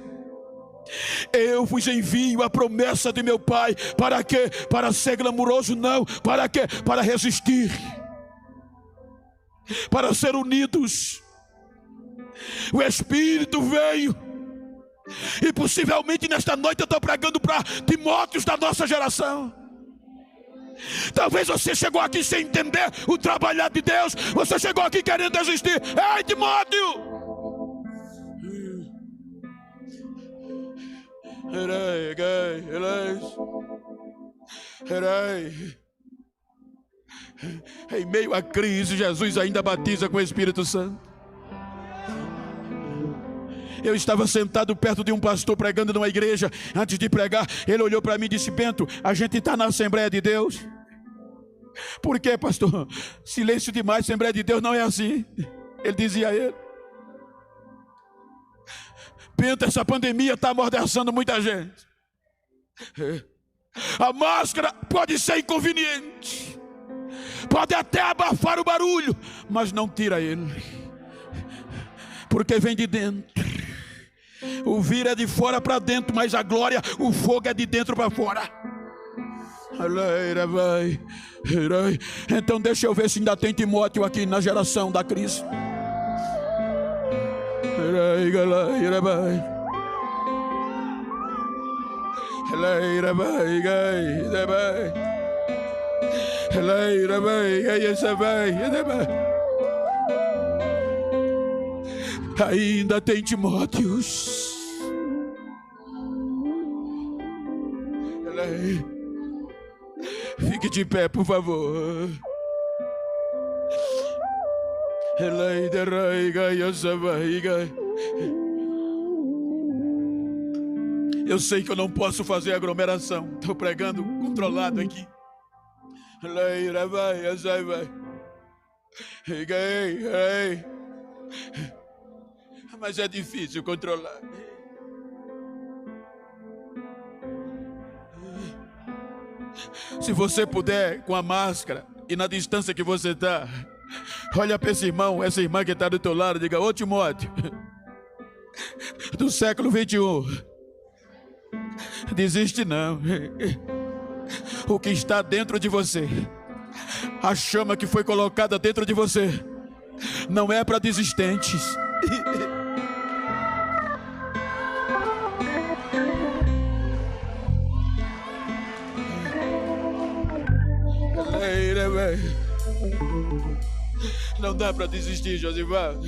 Eu vos envio a promessa de meu Pai. Para quê? Para ser glamuroso? Não. Para quê? Para resistir, para ser unidos. O Espírito veio, e possivelmente nesta noite eu estou pregando para Timóteos da nossa geração. Talvez você chegou aqui sem entender o trabalhar de Deus. Você chegou aqui querendo desistir. Ei, Timóteo! Em meio à crise, Jesus ainda batiza com o Espírito Santo. Eu estava sentado perto de um pastor pregando numa igreja. Antes de pregar, ele olhou para mim e disse: Bento, a gente está na Assembleia de Deus. Por quê, pastor? Silêncio demais, Assembleia de Deus não é assim. Ele dizia a ele: Bento, essa pandemia está amordaçando muita gente. A máscara pode ser inconveniente, pode até abafar o barulho, mas não tira ele, porque vem de dentro. O vírus é de fora para dentro, mas a glória, o fogo é de dentro para fora. Então deixa eu ver se ainda tem Timóteo aqui na geração da crise. Ainda tem Timóteos. Fique de pé, por favor. Eu sei que eu não posso fazer aglomeração. Estou pregando controlado aqui. Mas é difícil controlar. Se você puder, com a máscara e na distância que você está, olha para esse irmão, essa irmã que está do teu lado, diga: ô Timóteo, do século 21, desiste não. O que está dentro de você, a chama que foi colocada dentro de você, não é para desistentes. Não dá para desistir, Josivaldo.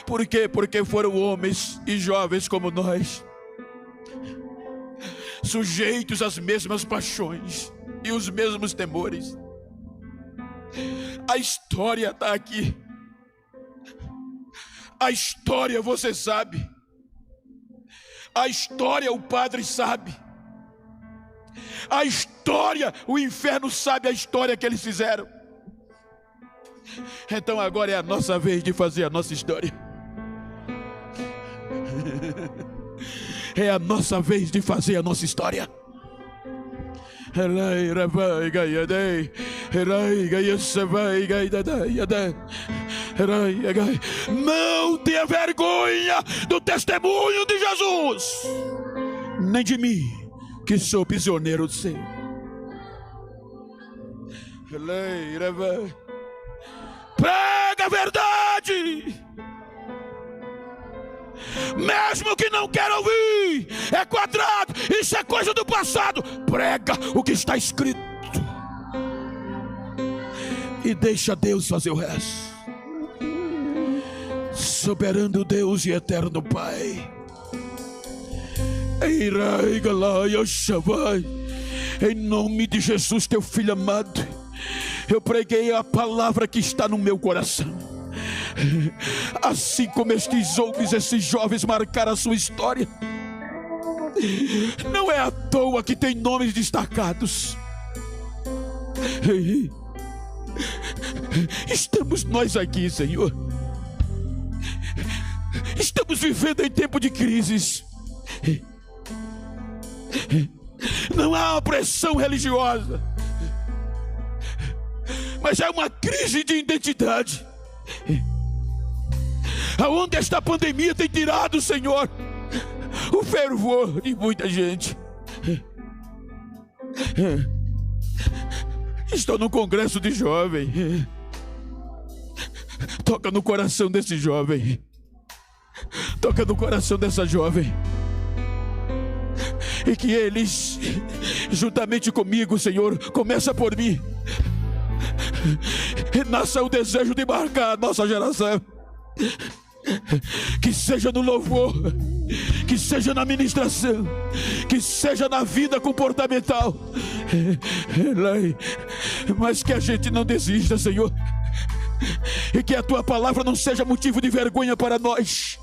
Por quê? Porque foram homens e jovens como nós, sujeitos às mesmas paixões e os mesmos temores. A história está aqui. A história você sabe. A história o padre sabe. A história, o inferno sabe a história que eles fizeram. Então agora é a nossa vez de fazer a nossa história. É a nossa vez de fazer a nossa história. Não tenha vergonha do testemunho de Jesus, nem de mim, que sou prisioneiro seu. Prega a verdade, mesmo que não queira ouvir. É quadrado, isso é coisa do passado. Prega o que está escrito e deixa Deus fazer o resto. Soberano Deus e eterno Pai, em nome de Jesus, teu filho amado, eu preguei a palavra que está no meu coração. Assim como estes homens, esses jovens marcaram a sua história, não é à toa que tem nomes destacados. Estamos nós aqui, Senhor. Estamos vivendo em tempo de crises. Não há uma pressão religiosa, mas é uma crise de identidade, aonde esta pandemia tem tirado, Senhor, o fervor de muita gente. Estou no congresso de jovem. Toca no coração desse jovem. Toca no coração dessa jovem. E que eles, juntamente comigo, Senhor, começa por mim, nasça o desejo de marcar a nossa geração. Que seja no louvor, que seja na ministração, que seja na vida comportamental, mas que a gente não desista, Senhor, e que a tua palavra não seja motivo de vergonha para nós,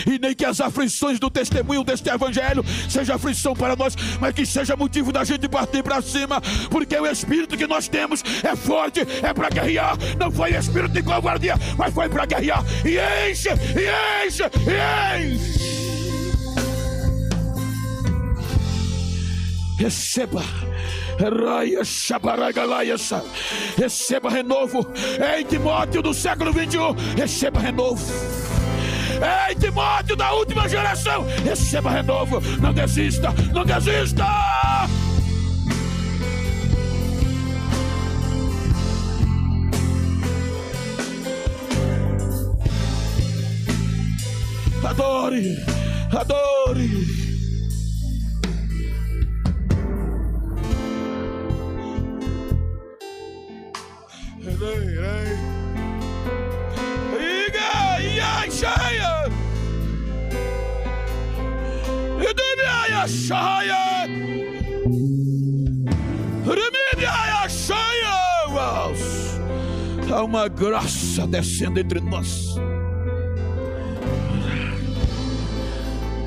e nem que as aflições do testemunho deste evangelho seja aflição para nós, mas que seja motivo da gente partir para cima, porque o espírito que nós temos é forte, é para guerrear. Não foi espírito de covardia, mas foi para guerrear. E enche, e enche, e enche. Receba, receba renovo em Timóteo do século 21. Receba renovo. Ei, Timóteo da última geração, receba renovo. Não desista, não desista. Adore, adore. Há uma graça descendo entre nós.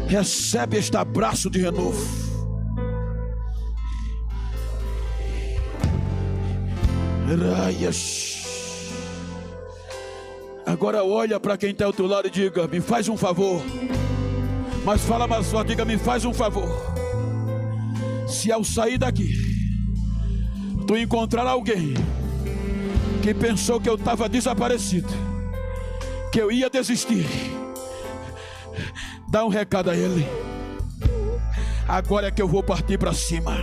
Recebe este abraço de renovo. Agora olha para quem está ao teu lado e diga: me faz um favor. Mas fala mais forte, diga: me faz um favor. Se ao sair daqui tu encontrar alguém que pensou que eu estava desaparecido, que eu ia desistir, dá um recado a ele. Agora é que eu vou partir para cima.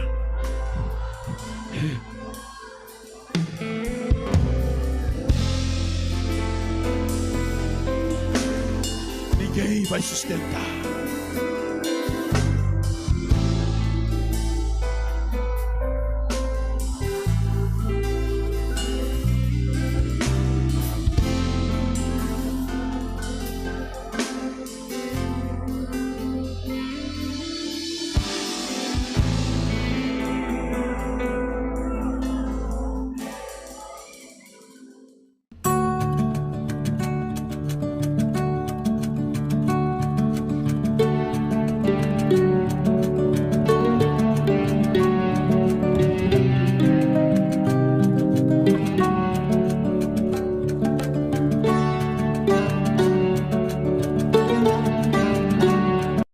Ninguém vai sustentar.